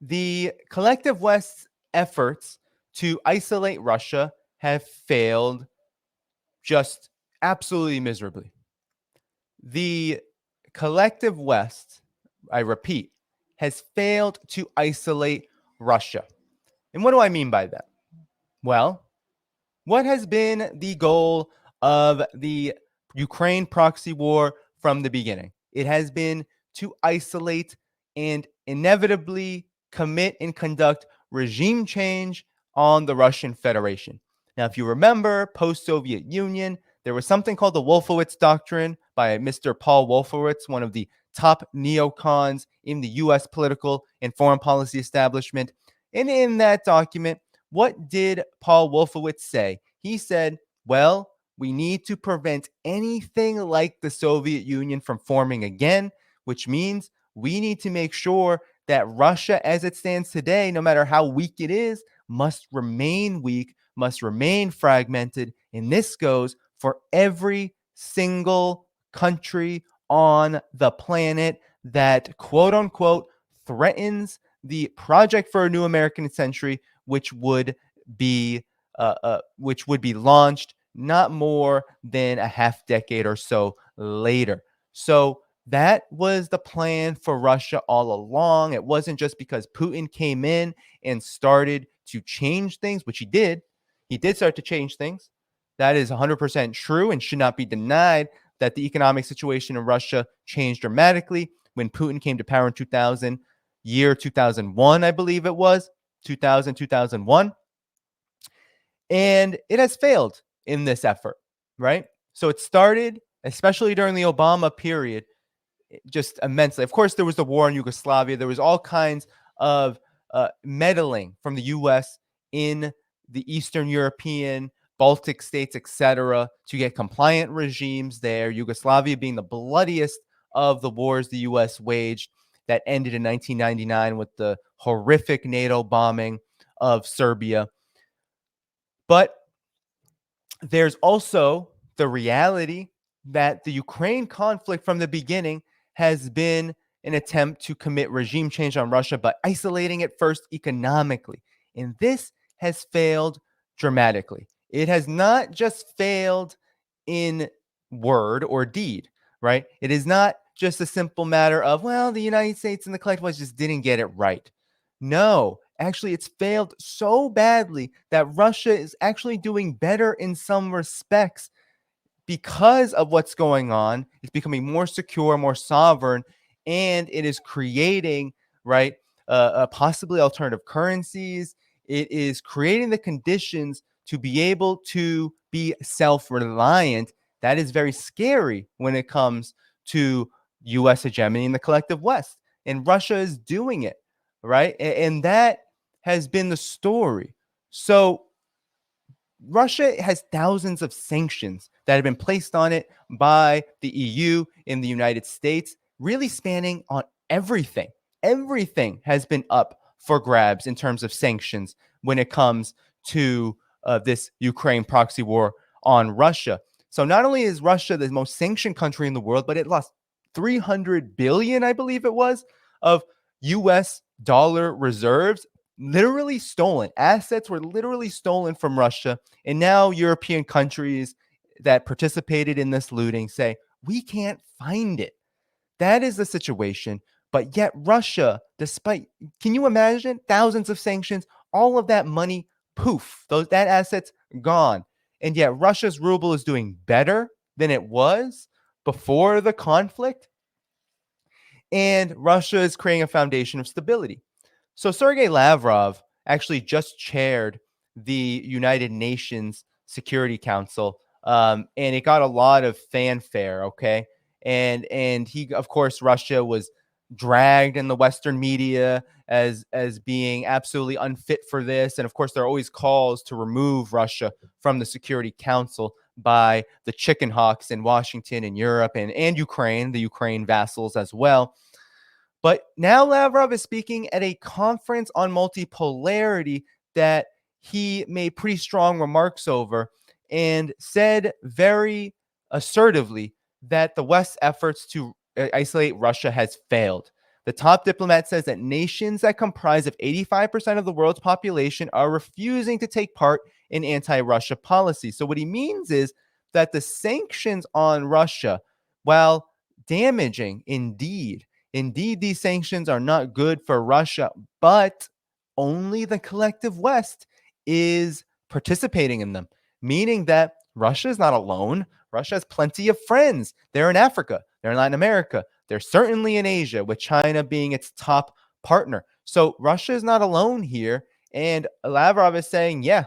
the collective West's efforts to isolate Russia have failed just absolutely miserably. The collective West, I repeat, has failed to isolate Russia. And what do I mean by that? Well, what has been the goal of the Ukraine proxy war from the beginning? It has been to isolate and inevitably commit and conduct regime change on the Russian Federation. Now, if you remember, post-Soviet Union, there was something called the Wolfowitz Doctrine by Mr. Paul Wolfowitz, one of the top neocons in the U.S. political and foreign policy establishment. And in that document, what did Paul Wolfowitz say? He said, well, we need to prevent anything like the Soviet Union from forming again, which means we need to make sure that Russia, as it stands today, no matter how weak it is, must remain weak, must remain fragmented. And this goes for every single country on the planet that, quote unquote, threatens the project for a new American century, which would be launched not more than a half decade or so later. So that was the plan for Russia all along. It wasn't just because Putin came in and started to change things, which he did. He did start to change things. That is 100% true and should not be denied, that the economic situation in Russia changed dramatically when Putin came to power in 2001, I believe it was, 2001. And it has failed in this effort, right? So it started, especially during the Obama period, just immensely. Of course, there was the war in Yugoslavia. There was all kinds of meddling from the U.S. in the Eastern European, Baltic states, etc., to get compliant regimes there. Yugoslavia being the bloodiest of the wars the U.S. waged, that ended in 1999 with the horrific NATO bombing of Serbia. But there's also the reality that the Ukraine conflict from the beginning has been an attempt to commit regime change on Russia by isolating it first economically. And this has failed dramatically. It has not just failed in word or deed, right? It is not just a simple matter of, well, the United States and the collective West just didn't get it right. No, actually, it's failed so badly that Russia is actually doing better in some respects because of what's going on. It's becoming more secure, more sovereign, and it is creating, right, possibly alternative currencies. It is creating the conditions to be able to be self-reliant. That is very scary when it comes to U.S. hegemony in the collective West. And Russia is doing it, right? And that has been the story. So Russia has thousands of sanctions that have been placed on it by the EU and the United States, really spanning on everything. Everything has been up for grabs in terms of sanctions when it comes to this Ukraine proxy war on Russia. So not only is Russia the most sanctioned country in the world, but it lost 300 billion, I believe it was, of US dollar reserves, literally stolen. Assets were literally stolen from Russia. And now European countries that participated in this looting say, we can't find it. That is the situation. But yet Russia, despite, can you imagine, thousands of sanctions, all of that money, poof, that assets gone. And yet Russia's ruble is doing better than it was before the conflict. And Russia is creating a foundation of stability. So Sergei Lavrov actually just chaired the United Nations Security Council, and it got a lot of fanfare, okay? And he, of course, Russia was dragged in the Western media as being absolutely unfit for this. And of course, there are always calls to remove Russia from the Security Council by the chicken hawks in Washington and Europe and Ukraine, the Ukraine vassals as well. But now Lavrov is speaking at a conference on multipolarity that he made pretty strong remarks over and said very assertively that the West's efforts to isolate Russia has failed. The top diplomat says that nations that comprise of 85% of the world's population are refusing to take part in anti-Russia policy. So what he means is that the sanctions on Russia, while damaging indeed these sanctions are not good for Russia, but only the collective West is participating in them, meaning that Russia is not alone. Russia has plenty of friends. They're in Africa, they're in Latin America, they're certainly in Asia, with China being its top partner. So Russia is not alone here. And Lavrov is saying, yeah,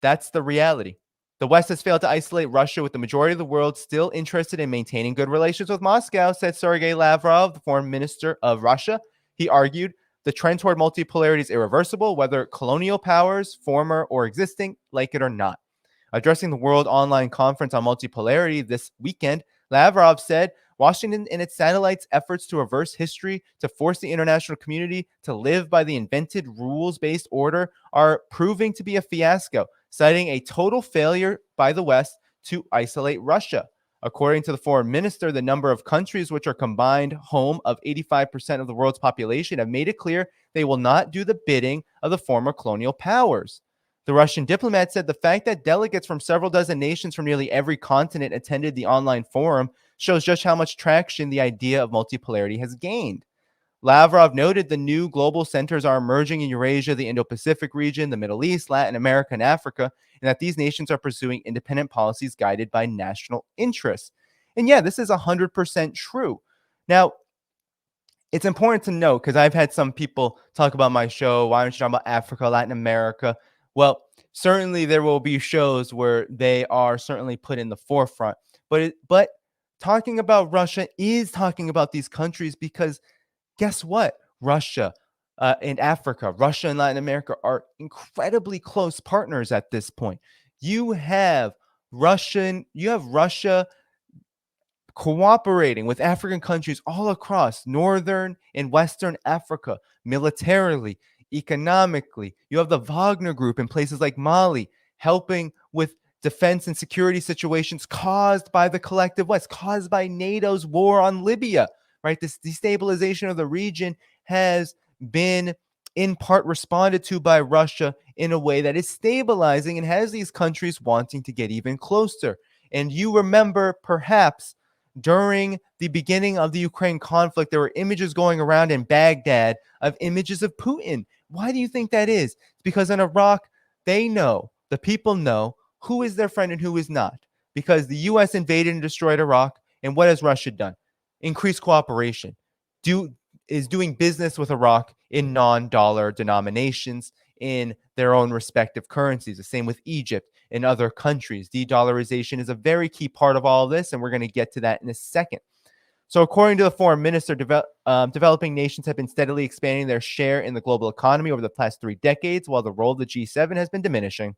that's the reality. The West has failed to isolate Russia, with the majority of the world still interested in maintaining good relations with Moscow, said Sergei Lavrov, the foreign minister of Russia. He argued the trend toward multipolarity is irreversible, whether colonial powers, former or existing, like it or not. Addressing the World Online Conference on Multipolarity this weekend, Lavrov said Washington and its satellites' efforts to reverse history, to force the international community to live by the invented rules-based order, are proving to be a fiasco, citing a total failure by the West to isolate Russia. According to the foreign minister, the number of countries which are combined home of 85% of the world's population have made it clear they will not do the bidding of the former colonial powers. The Russian diplomat said the fact that delegates from several dozen nations from nearly every continent attended the online forum shows just how much traction the idea of multipolarity has gained. Lavrov noted the new global centers are emerging in Eurasia, the Indo-Pacific region, the Middle East, Latin America, and Africa, and that these nations are pursuing independent policies guided by national interests. And yeah, this is 100% true. Now, it's important to note, because I've had some people talk about my show, why aren't you talking about Africa, Latin America? Well, certainly there will be shows where they are certainly put in the forefront. But talking about Russia is talking about these countries, because guess what? Russia and Africa, Russia and Latin America are incredibly close partners at this point. You have Russia cooperating with African countries all across northern and western Africa, militarily, economically. You have the Wagner Group in places like Mali helping with defense and security situations caused by the collective West, caused by NATO's war on Libya, right? This destabilization of the region has been in part responded to by Russia in a way that is stabilizing and has these countries wanting to get even closer. And you remember, perhaps, during the beginning of the Ukraine conflict, there were images going around in Baghdad of images of Putin. Why do you think that is? It's because in Iraq, the people know who is their friend and who is not. Because the U.S. invaded and destroyed Iraq, and what has Russia done? Increase cooperation. Is doing business with Iraq in non-dollar denominations in their own respective currencies. The same with Egypt and other countries. De-dollarization is a very key part of all of this, and we're going to get to that in a second. So according to the foreign minister, developing nations have been steadily expanding their share in the global economy over the past 3 decades, while the role of the G7 has been diminishing.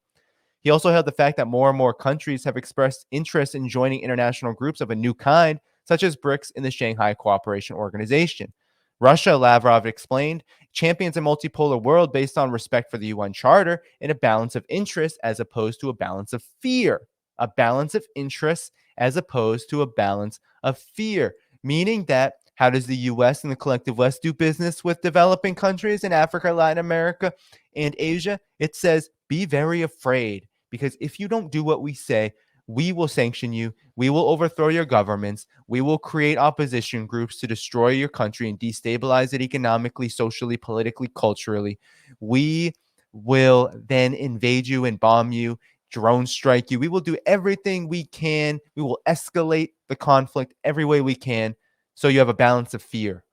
He also held the fact that more and more countries have expressed interest in joining international groups of a new kind, such as BRICS in the Shanghai Cooperation Organization. Russia, Lavrov explained, champions a multipolar world based on respect for the UN Charter and a balance of interest as opposed to a balance of fear. A balance of interest as opposed to a balance of fear, meaning that how does the US and the collective West do business with developing countries in Africa, Latin America, and Asia? It says, be very afraid, because if you don't do what we say, we will sanction you. We will overthrow your governments. We will create opposition groups to destroy your country and destabilize it economically, socially, politically, culturally. We will then invade you and bomb you, drone strike you. We will do everything we can. We will escalate the conflict every way we can, so you have a balance of fear.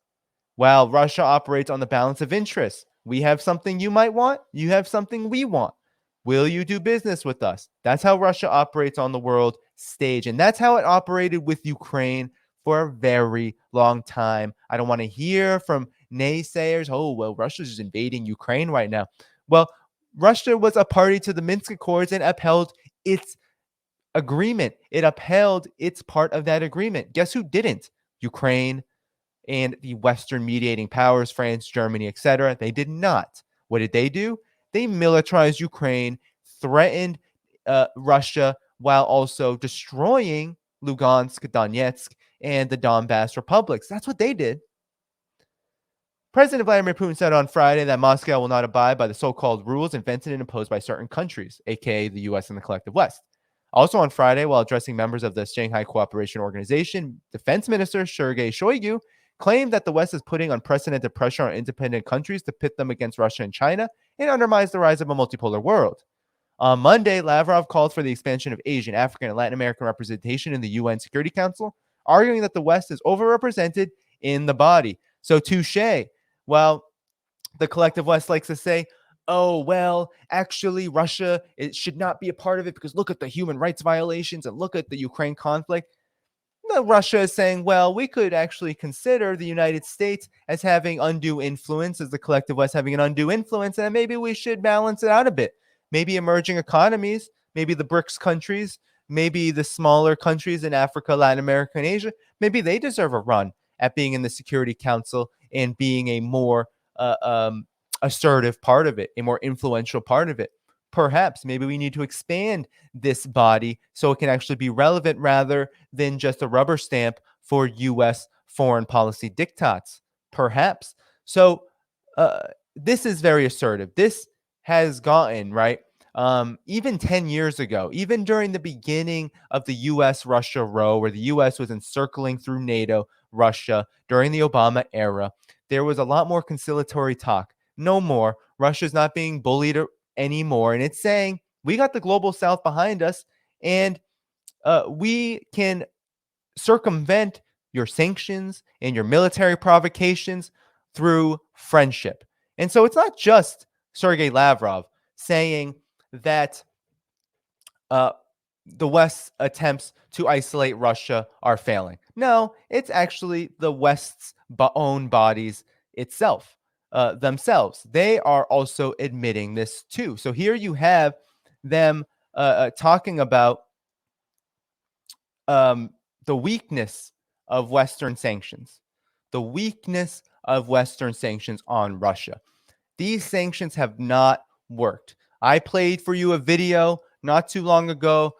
While Russia operates on the balance of interest. We have something you might want. You have something we want. Will you do business with us? That's how Russia operates on the world stage. And that's how it operated with Ukraine for a very long time. I don't want to hear from naysayers, oh, well, Russia's just invading Ukraine right now. Well, Russia was a party to the Minsk Accords and upheld its agreement. It upheld its part of that agreement. Guess who didn't? Ukraine and the Western mediating powers, France, Germany, etc. They did not. What did they do? They militarized Ukraine, threatened Russia, while also destroying Lugansk, Donetsk, and the Donbass republics. That's what they did. President Vladimir Putin said on Friday that Moscow will not abide by the so-called rules invented and imposed by certain countries, aka the US and the collective West. Also on Friday, while addressing members of the Shanghai Cooperation Organization, Defense Minister Sergei Shoigu claimed that the West is putting unprecedented pressure on independent countries to pit them against Russia and China and undermines the rise of a multipolar world. On Monday, Lavrov called for the expansion of Asian, African, and Latin American representation in the UN Security Council, arguing that the West is overrepresented in the body. So, touche. Well, the collective West likes to say, oh, well, actually, Russia it should not be a part of it because look at the human rights violations and look at the Ukraine conflict. No, Russia is saying, well, we could actually consider the United States as having undue influence, as the collective West having an undue influence, and maybe we should balance it out a bit. Maybe emerging economies, maybe the BRICS countries, maybe the smaller countries in Africa, Latin America, and Asia, maybe they deserve a run at being in the Security Council and being a more assertive part of it, a more influential part of it. Perhaps maybe we need to expand this body so it can actually be relevant rather than just a rubber stamp for US foreign policy diktats. Perhaps. So this is very assertive. This has gotten, right? Even 10 years ago, even during the beginning of the US Russia row, where the US was encircling through NATO Russia during the Obama era, there was a lot more conciliatory talk. No more. Russia's not being bullied anymore. And it's saying, we got the global South behind us, and we can circumvent your sanctions and your military provocations through friendship. And so it's not just Sergei Lavrov saying that the West's attempts to isolate Russia are failing. No, it's actually the West's own bodies itself, themselves. They are also admitting this too. So here you have them talking about the weakness of Western sanctions, the weakness of Western sanctions on Russia. These sanctions have not worked. I played for you a video not too long ago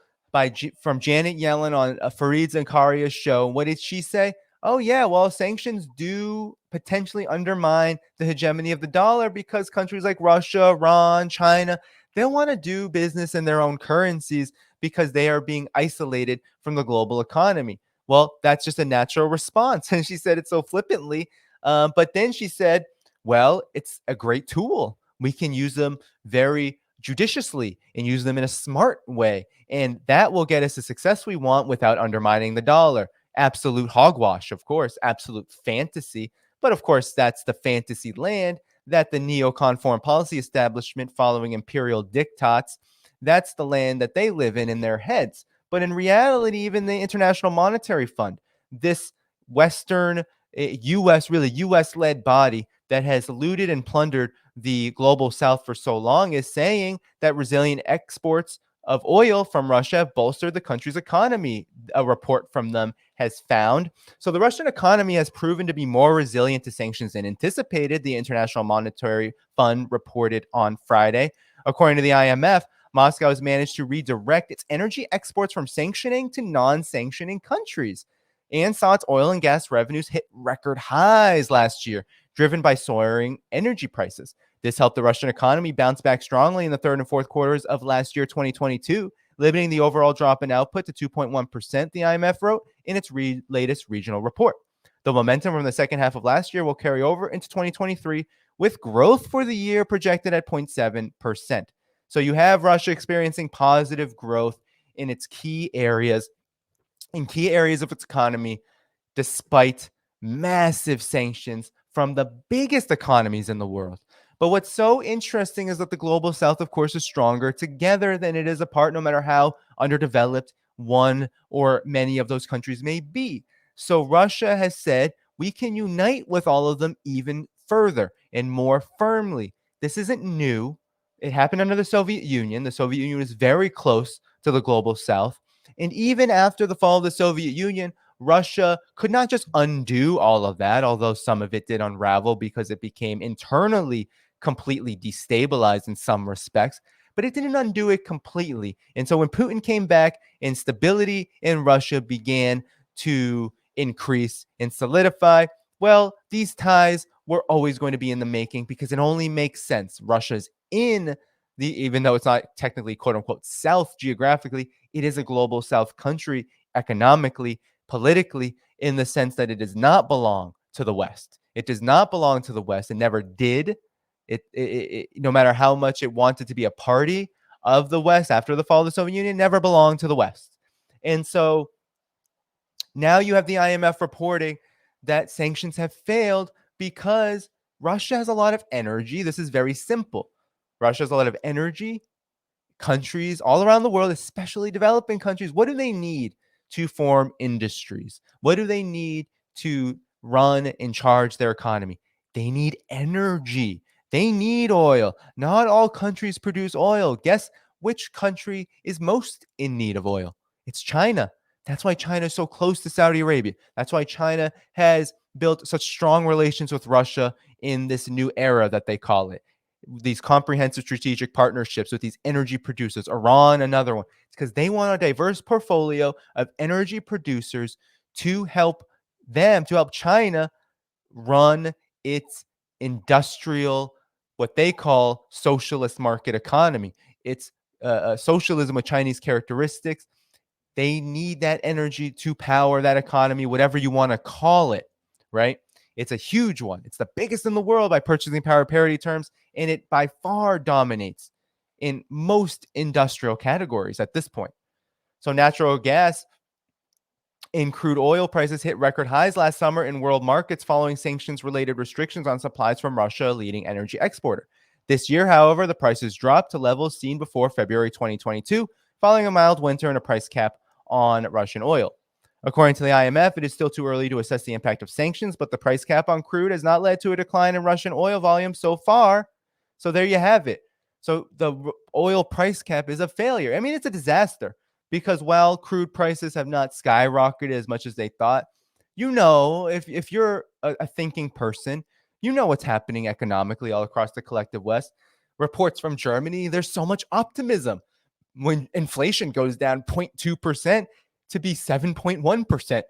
from Janet Yellen on Fareed Zakaria's show. What did she say? Oh, yeah, well, sanctions do potentially undermine the hegemony of the dollar because countries like Russia, Iran, China, they want to do business in their own currencies because they are being isolated from the global economy. Well, that's just a natural response. And she said it so flippantly. But then she said, well, it's a great tool. We can use them very judiciously and use them in a smart way. And that will get us the success we want without undermining the dollar. Absolute hogwash, of course, absolute fantasy. But of course, that's the fantasy land that the neocon foreign policy establishment following imperial diktats, that's the land that they live in their heads. But in reality, even the International Monetary Fund, this Western US, really US-led body that has looted and plundered the global South for so long, is saying that resilient exports of oil from Russia have bolstered the country's economy, a report from them has found. So the Russian economy has proven to be more resilient to sanctions than anticipated, the International Monetary Fund reported on Friday. According to the IMF, Moscow has managed to redirect its energy exports from sanctioning to non-sanctioning countries and saw its oil and gas revenues hit record highs last year, driven by soaring energy prices. This helped the Russian economy bounce back strongly in the third and fourth quarters of last year, 2022, limiting the overall drop in output to 2.1%, the IMF wrote in its latest regional report. The momentum from the second half of last year will carry over into 2023, with growth for the year projected at 0.7%. So you have Russia experiencing positive growth in its key areas of its economy, despite massive sanctions from the biggest economies in the world. But what's so interesting is that the global South, of course, is stronger together than it is apart, no matter how underdeveloped one or many of those countries may be. So Russia has said we can unite with all of them even further and more firmly. This isn't new. It happened under the Soviet Union. The Soviet Union was very close to the global South. And even after the fall of the Soviet Union, Russia could not just undo all of that, although some of it did unravel because it became internally completely destabilized in some respects, but it didn't undo it completely. And so when Putin came back, instability in Russia began to increase and solidify. Well, these ties were always going to be in the making because it only makes sense. Russia's in even though it's not technically quote unquote South geographically, it is a global South country economically, politically, in the sense that it does not belong to the West. It does not belong to the West. It never did. No matter how much it wanted to be a party of the West after the fall of the Soviet Union, never belonged to the West. And so now you have the IMF reporting that sanctions have failed because Russia has a lot of energy. This is very simple. Russia has a lot of energy. Countries all around the world, especially developing countries, what do they need to form industries? What do they need to run and charge their economy? They need energy. They need oil. Not all countries produce oil. Guess which country is most in need of oil? It's China. That's why China is so close to Saudi Arabia. That's why China has built such strong relations with Russia in this new era that they call it. These comprehensive strategic partnerships with these energy producers, Iran, another one. It's because they want a diverse portfolio of energy producers to help them, to help China run its industrial, what they call socialist market economy. It's socialism with Chinese characteristics. They need that energy to power that economy, whatever you want to call it, right? It's a huge one. It's the biggest in the world by purchasing power parity terms, and it by far dominates in most industrial categories at this point. So natural gas and crude oil prices hit record highs last summer in world markets following sanctions-related restrictions on supplies from Russia, a leading energy exporter. This year, however, the prices dropped to levels seen before February 2022, following a mild winter and a price cap on Russian oil. According to the IMF, it is still too early to assess the impact of sanctions, but the price cap on crude has not led to a decline in Russian oil volume so far. So there you have it. So the oil price cap is a failure. I mean, it's a disaster because while crude prices have not skyrocketed as much as they thought, if you're a thinking person, you know what's happening economically all across the collective West. Reports from Germany, there's so much optimism when inflation goes down 0.2% to be 7.1%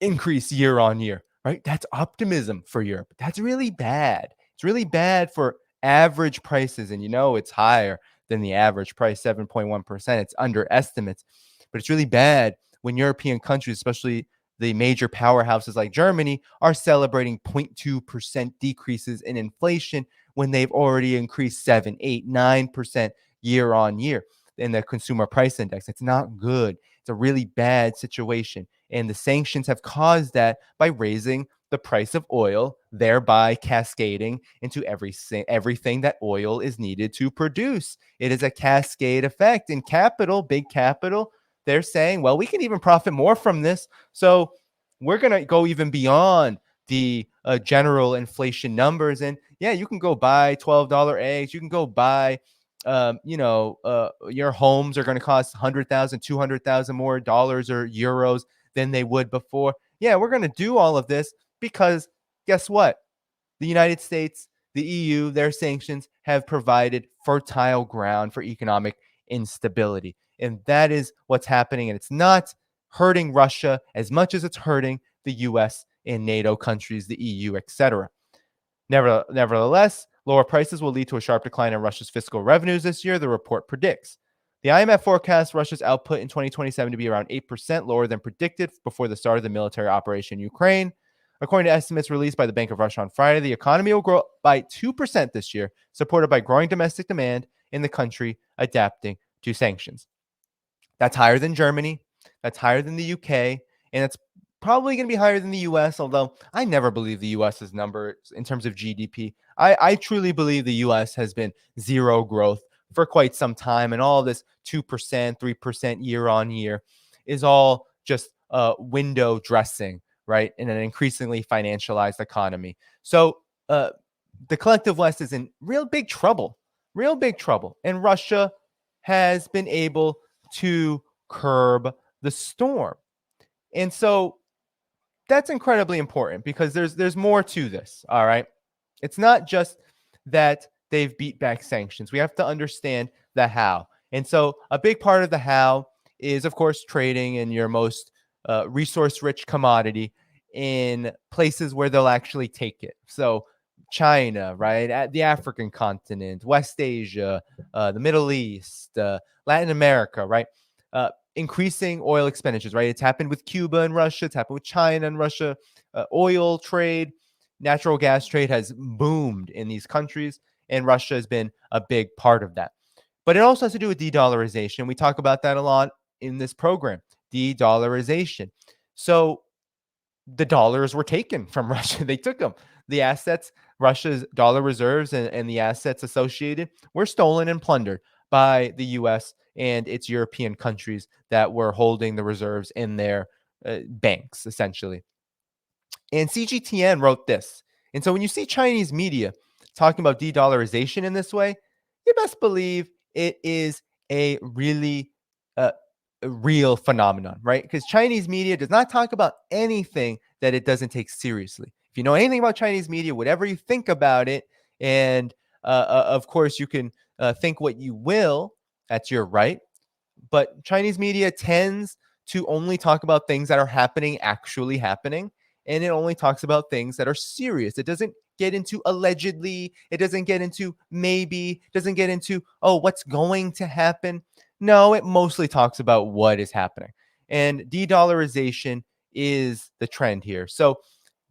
increase year on year, right? That's optimism for Europe. That's really bad. It's really bad for average prices. And it's higher than the average price, 7.1%. It's underestimates, but it's really bad when European countries, especially the major powerhouses like Germany, are celebrating 0.2% decreases in inflation when they've already increased 7, 8, 9% year on year in the consumer price index. It's not good. It's a really bad situation. And the sanctions have caused that by raising the price of oil, thereby cascading into everything that oil is needed to produce. It is a cascade effect. In capital, big capital, they're saying, well, we can even profit more from this. So we're going to go even beyond the general inflation numbers. And yeah, you can go buy $12 eggs. You can go buy your homes are going to cost 100,000, 200,000 more dollars or euros than they would before. Yeah, we're going to do all of this because guess what? The United States, the EU, their sanctions have provided fertile ground for economic instability. And that is what's happening. And it's not hurting Russia as much as it's hurting the US and NATO countries, the EU, etc. Nevertheless, lower prices will lead to a sharp decline in Russia's fiscal revenues this year, the report predicts. The IMF forecasts Russia's output in 2027 to be around 8% lower than predicted before the start of the military operation in Ukraine. According to estimates released by the Bank of Russia on Friday, the economy will grow by 2% this year, supported by growing domestic demand in the country adapting to sanctions. That's higher than Germany. That's higher than the UK. And it's probably going to be higher than the US, although I never believe the US's number in terms of GDP. I truly believe the US has been zero growth for quite some time. And all this 2%, 3% year on year is all just window dressing, right? In an increasingly financialized economy. So the collective West is in real big trouble. And Russia has been able to curb the storm. And so that's incredibly important because there's more to this, all right? It's not just that they've beat back sanctions. We have to understand the how. And so a big part of the how is, of course, trading in your most resource-rich commodity in places where they'll actually take it. So China, right? At the African continent, West Asia, the Middle East, Latin America, right? Increasing oil expenditures, right? It's happened with Cuba and Russia. It's happened with China and Russia. Oil trade, natural gas trade has boomed in these countries, and Russia has been a big part of that. But it also has to do with de-dollarization. We talk about that a lot in this program, de-dollarization. So the dollars were taken from Russia. They took them. The assets, Russia's dollar reserves and the assets associated were stolen and plundered by the US and its European countries that were holding the reserves in their banks, essentially. And CGTN wrote this. And so when you see Chinese media talking about de-dollarization in this way, you best believe it is a really a real phenomenon, right? Because Chinese media does not talk about anything that it doesn't take seriously. If you know anything about Chinese media, whatever you think about it, and of course you can think what you will, that's your right. But Chinese media tends to only talk about things that are happening, actually happening, and it only talks about things that are serious. It doesn't get into allegedly, it doesn't get into maybe, doesn't get into, oh, what's going to happen. No, it mostly talks about what is happening. And de-dollarization is the trend here. So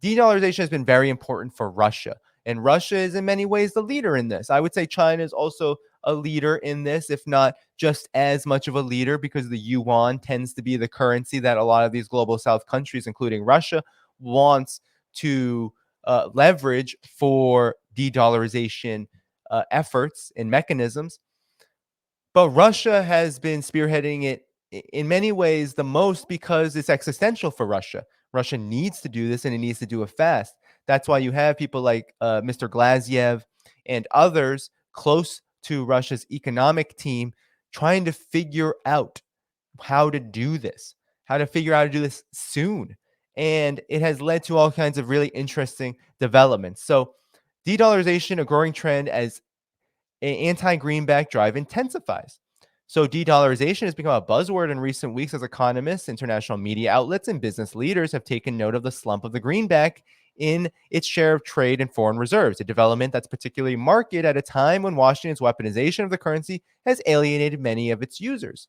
de-dollarization has been very important for Russia. And Russia is in many ways the leader in this. I would say China is also a leader in this, if not just as much of a leader, because the yuan tends to be the currency that a lot of these global south countries, including Russia, wants to leverage for de-dollarization efforts and mechanisms. But Russia has been spearheading it in many ways the most because it's existential for Russia. Russia needs to do this and it needs to do it fast. That's why you have people like Mr. Glaziev and others close to Russia's economic team trying to figure out how to do this, how to figure out how to do this soon. And it has led to all kinds of really interesting developments. So, de-dollarization, a growing trend as anti-greenback drive intensifies. So de-dollarization has become a buzzword in recent weeks as economists, international media outlets, and business leaders have taken note of the slump of the greenback in its share of trade and foreign reserves, a development that's particularly marked at a time when Washington's weaponization of the currency has alienated many of its users.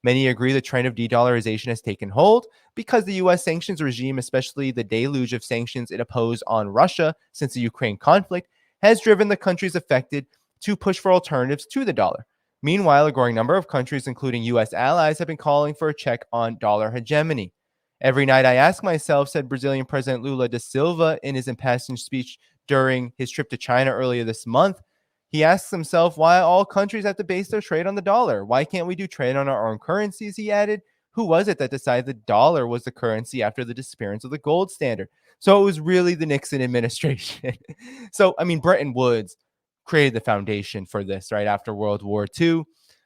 Many agree the trend of de-dollarization has taken hold because the U.S. sanctions regime, especially the deluge of sanctions it imposed on Russia since the Ukraine conflict, has driven the countries affected to push for alternatives to the dollar. Meanwhile, a growing number of countries, including U.S. allies, have been calling for a check on dollar hegemony. Every night I ask myself, said Brazilian President Lula da Silva in his impassioned speech during his trip to China earlier this month, he asks himself why all countries have to base their trade on the dollar. Why can't we do trade on our own currencies? He added. Who was it that decided the dollar was the currency after the disappearance of the gold standard? So it was really the Nixon administration. So, I mean, Bretton Woods created the foundation for this, right? After World War II,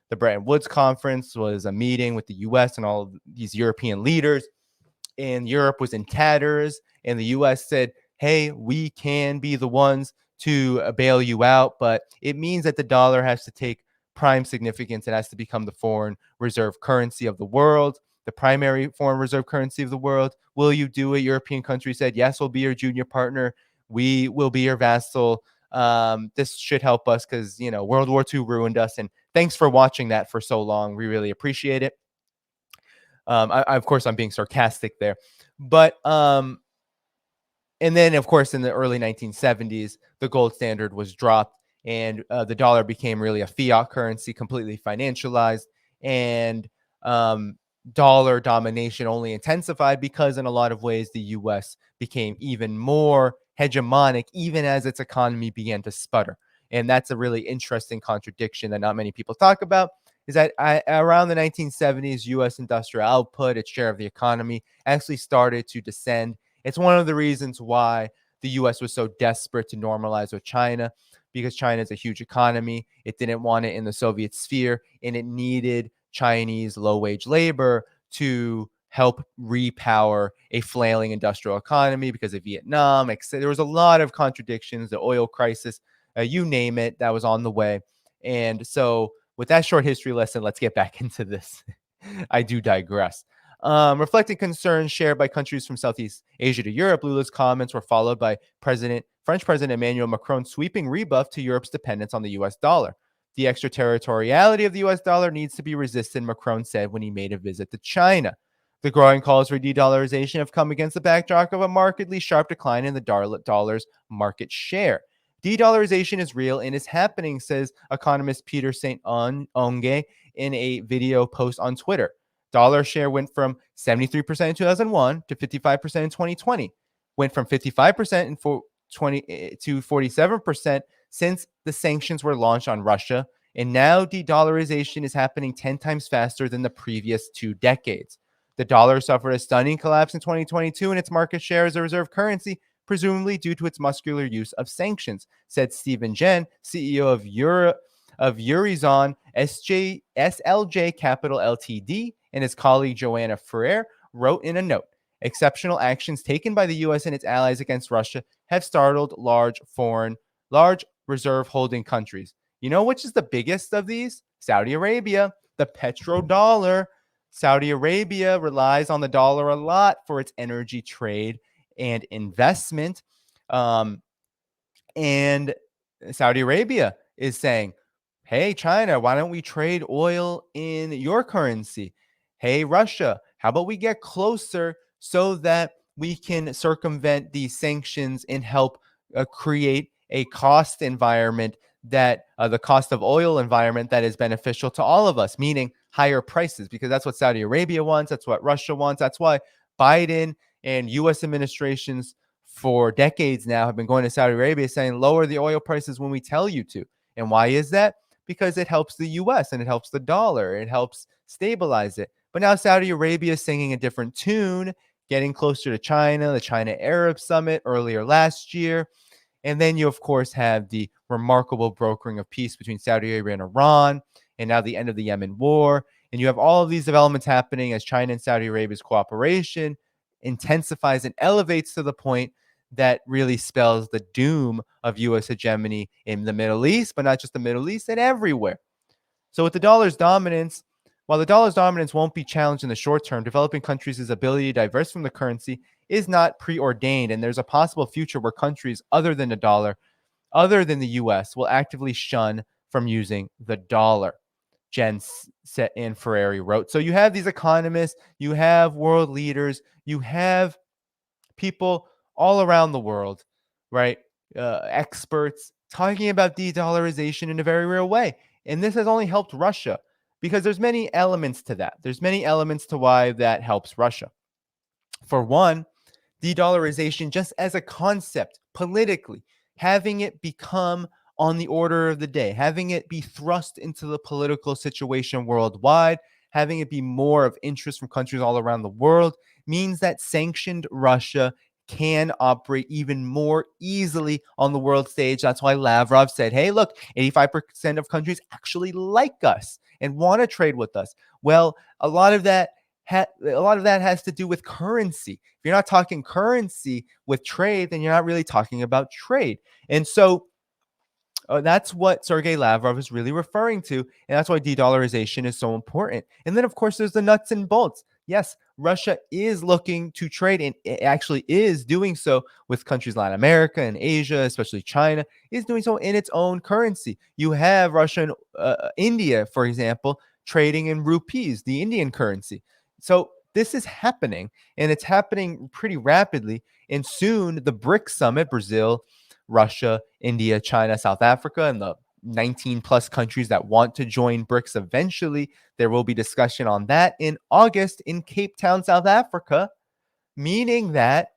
the Bretton Woods Conference was a meeting with the US and all of these European leaders, and Europe was in tatters, and the US said, hey, we can be the ones to bail you out, but it means that the dollar has to take prime significance. It has to become the foreign reserve currency of the world, the primary foreign reserve currency of the world. Will you do it? European countries said, yes, we'll be your junior partner. We will be your vassal. This should help us because, you know, World War II ruined us. And thanks for watching that for so long. We really appreciate it. Of course, I'm being sarcastic there. But and then, of course, in the early 1970s, the gold standard was dropped and the dollar became really a fiat currency, completely financialized. And dollar domination only intensified because, in a lot of ways, the US became even more hegemonic, even as its economy began to sputter. And that's a really interesting contradiction that not many people talk about. Is that around the 1970s, US industrial output, its share of the economy, actually started to descend. It's one of the reasons why the US was so desperate to normalize with China, because China is a huge economy. It didn't want it in the Soviet sphere, and it needed Chinese low-wage labor to help repower a flailing industrial economy because of Vietnam. There was a lot of contradictions, the oil crisis, you name it, that was on the way. And so with that short history lesson, let's get back into this. I do digress. Reflecting concerns shared by countries from Southeast Asia to Europe, Lula's comments were followed by President French President Emmanuel Macron's sweeping rebuff to Europe's dependence on the US dollar. The extraterritoriality of the US dollar needs to be resisted, Macron said when he made a visit to China. The growing calls for de-dollarization have come against the backdrop of a markedly sharp decline in the dollar's market share. De-dollarization is real and is happening, says economist Peter St. Onge in a video post on Twitter. Dollar share went from 73% in 2001 to 55% in 2020, went from 55% in 20 to 47% since the sanctions were launched on Russia, and now de-dollarization is happening 10 times faster than the previous 2 decades. The dollar suffered a stunning collapse in 2022 in its market share as a reserve currency, presumably due to its muscular use of sanctions, said Stephen Jen, CEO of Eurizon SLJ Capital Ltd, and his colleague Joanna Ferrer wrote in a note. Exceptional actions taken by the U.S. and its allies against Russia have startled large reserve holding countries. You know which is the biggest of these? Saudi Arabia, the petrodollar. Saudi Arabia relies on the dollar a lot for its energy trade and investment. And Saudi Arabia is saying, hey, China, why don't we trade oil in your currency? Hey, Russia, how about we get closer so that we can circumvent these sanctions and help create a cost environment that the cost of oil environment that is beneficial to all of us, meaning higher prices, because that's what Saudi Arabia wants. That's what Russia wants. That's why Biden and U.S. administrations for decades now have been going to Saudi Arabia saying, lower the oil prices when we tell you to. And why is that? Because it helps the U.S. and it helps the dollar. It helps stabilize it. But now Saudi Arabia is singing a different tune, getting closer to China, the China Arab Summit earlier last year. And then you, of course, have the remarkable brokering of peace between Saudi Arabia and Iran, and now the end of the Yemen war. And you have all of these developments happening as China and Saudi Arabia's cooperation intensifies and elevates to the point that really spells the doom of U.S. hegemony in the Middle East, but not just the Middle East, and everywhere. So with the dollar's dominance, while the dollar's dominance won't be challenged in the short term, developing countries' ability to divest from the currency is not preordained, and there's a possible future where countries other than the dollar, other than the U.S., will actively shun from using the dollar. Jen and Ferrari wrote. So you have these economists, you have world leaders, you have people all around the world, right? Experts talking about de-dollarization in a very real way. And this has only helped Russia because there's many elements to that. There's many elements to why that helps Russia. For one, de-dollarization just as a concept politically, having it become on the order of the day, having it be thrust into the political situation worldwide, having it be more of interest from countries all around the world, means that sanctioned Russia can operate even more easily on the world stage. That's why Lavrov said, hey, look, 85% of countries actually like us and want to trade with us. Well, a lot of that has to do with currency. If you're not talking currency with trade, then you're not really talking about trade. And so that's what Sergei Lavrov is really referring to. And that's why de-dollarization is so important. And then, of course, there's the nuts and bolts. Yes, Russia is looking to trade, and it actually is doing so with countries Latin America and Asia, especially China, is doing so in its own currency. You have Russia and India, for example, trading in rupees, the Indian currency. So this is happening, and it's happening pretty rapidly. And soon the BRICS summit, Brazil, Russia, India, China, South Africa, and the 19 plus countries that want to join BRICS eventually. There will be discussion on that in August in Cape Town, South Africa, meaning that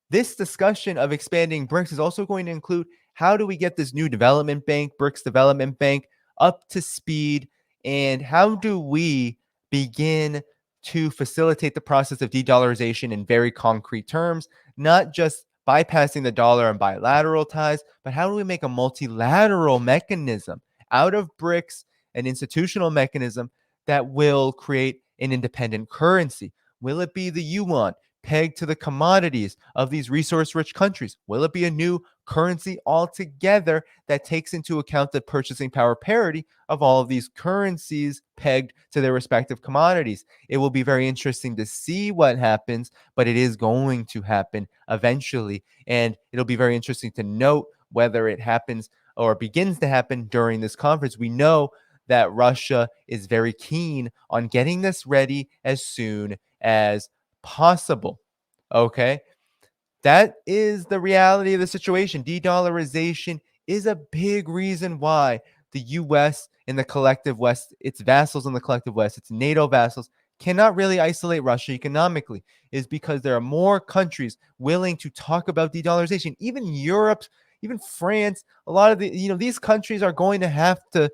this discussion of expanding BRICS is also going to include how do we get this new development bank, BRICS Development Bank, up to speed, and how do we begin to facilitate the process of de-dollarization in very concrete terms, not just bypassing the dollar and bilateral ties, but how do we make a multilateral mechanism out of BRICS, an institutional mechanism that will create an independent currency? Will it be the yuan? pegged to the commodities of these resource-rich countries? Will it be a new currency altogether that takes into account the purchasing power parity of all of these currencies pegged to their respective commodities? It will be very interesting to see what happens, but it is going to happen eventually. And it'll be very interesting to note whether it happens or begins to happen during this conference. We know that Russia is very keen on getting this ready as soon as possible. Okay. That is the reality of the situation. De-dollarization is a big reason why the US and the collective West, its vassals in the collective West, its NATO vassals, cannot really isolate Russia economically, is because there are more countries willing to talk about de-dollarization. Even Europe, even France, a lot of these countries are going to have to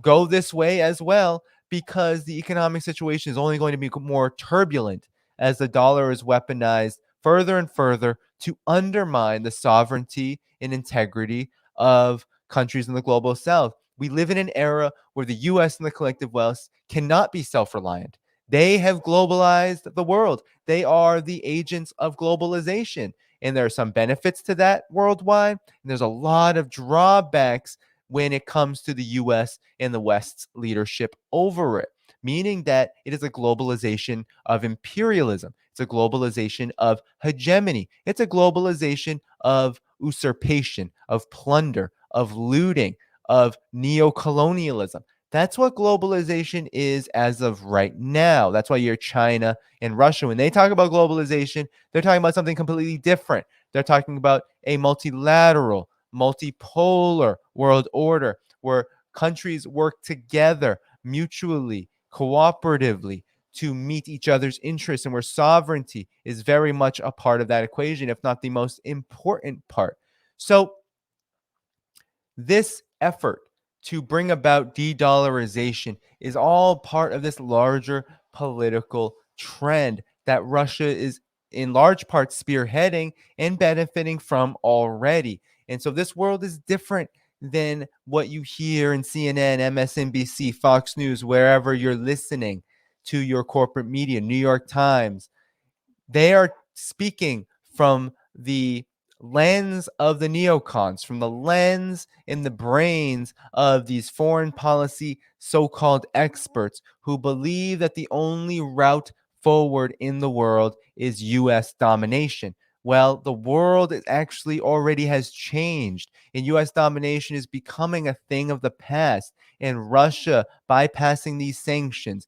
go this way as well, because the economic situation is only going to be more turbulent as the dollar is weaponized further and further to undermine the sovereignty and integrity of countries in the global south. We live in an era where the US and the collective West cannot be self-reliant. They have globalized the world. They are the agents of globalization. And there are some benefits to that worldwide. And there's a lot of drawbacks when it comes to the US and the West's leadership over it, meaning that it is a globalization of imperialism. It's a globalization of hegemony. It's a globalization of usurpation, of plunder, of looting, of neo-colonialism. That's what globalization is as of right now. That's why you're China and Russia. When they talk about globalization, they're talking about something completely different. They're talking about a multilateral, multipolar world order where countries work together mutually, cooperatively to meet each other's interests, and where sovereignty is very much a part of that equation, if not the most important part. So this effort to bring about de-dollarization is all part of this larger political trend that Russia is in large part spearheading and benefiting from already. And so this world is different than what you hear in CNN, MSNBC, Fox News, wherever you're listening to your corporate media, New York Times. They are speaking from the lens of the neocons, from the lens in the brains of these foreign policy so-called experts who believe that the only route forward in the world is US domination. Well, the world is actually already has changed, and US domination is becoming a thing of the past. And Russia bypassing these sanctions,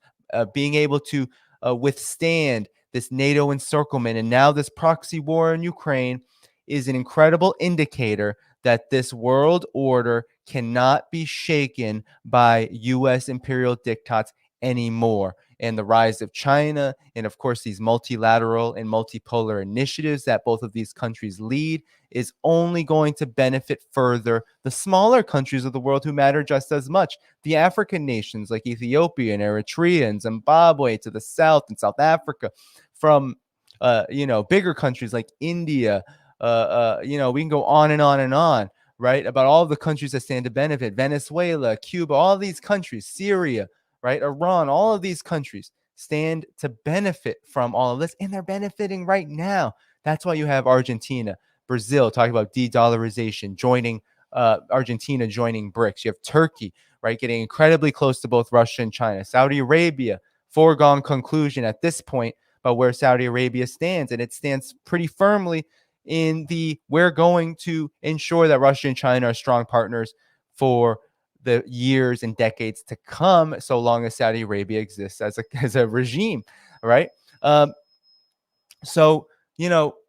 being able to withstand this NATO encirclement, and now this proxy war in Ukraine is an incredible indicator that this world order cannot be shaken by US imperial diktats anymore. And the rise of China, and of course, these multilateral and multipolar initiatives that both of these countries lead, is only going to benefit further the smaller countries of the world who matter just as much. The African nations like Ethiopia and Eritrea and Zimbabwe to the south, and South Africa, from bigger countries like India. We can go on and on and on, right? About all of the countries that stand to benefit: Venezuela, Cuba, all these countries, Syria, right? Iran, all of these countries stand to benefit from all of this, and they're benefiting right now. That's why you have Argentina, Brazil talking about de-dollarization, joining Argentina joining BRICS. You have Turkey, right, getting incredibly close to both Russia and China. Saudi Arabia, foregone conclusion at this point about where Saudi Arabia stands, and it stands pretty firmly in the we're going to ensure that Russia and China are strong partners for the years and decades to come, so long as Saudi Arabia exists as a regime, right? So,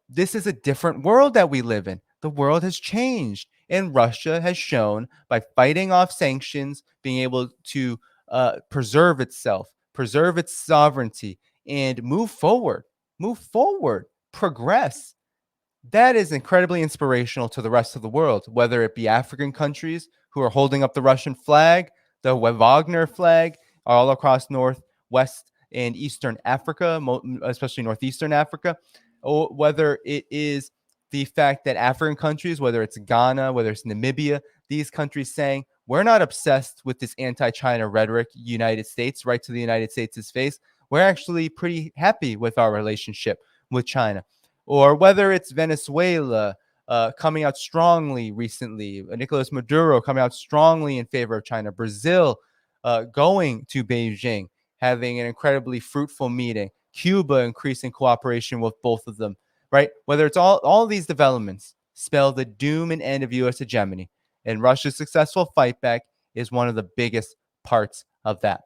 this is a different world that we live in. The world has changed, and Russia has shown by fighting off sanctions, being able to preserve itself, preserve its sovereignty, and move forward, progress. That is incredibly inspirational to the rest of the world, whether it be African countries who are holding up the Russian flag, the Wagner flag, all across North, West, and Eastern Africa, especially Northeastern Africa, or whether it is the fact that African countries, whether it's Ghana, whether it's Namibia, these countries saying, we're not obsessed with this anti-China rhetoric, United States, right to the United States' face. We're actually pretty happy with our relationship with China, or whether it's Venezuela coming out strongly recently, Nicolas Maduro coming out strongly in favor of China, Brazil going to Beijing, having an incredibly fruitful meeting, Cuba increasing cooperation with both of them, right? Whether it's all these developments spell the doom and end of U.S. hegemony, and Russia's successful fight back is one of the biggest parts of that.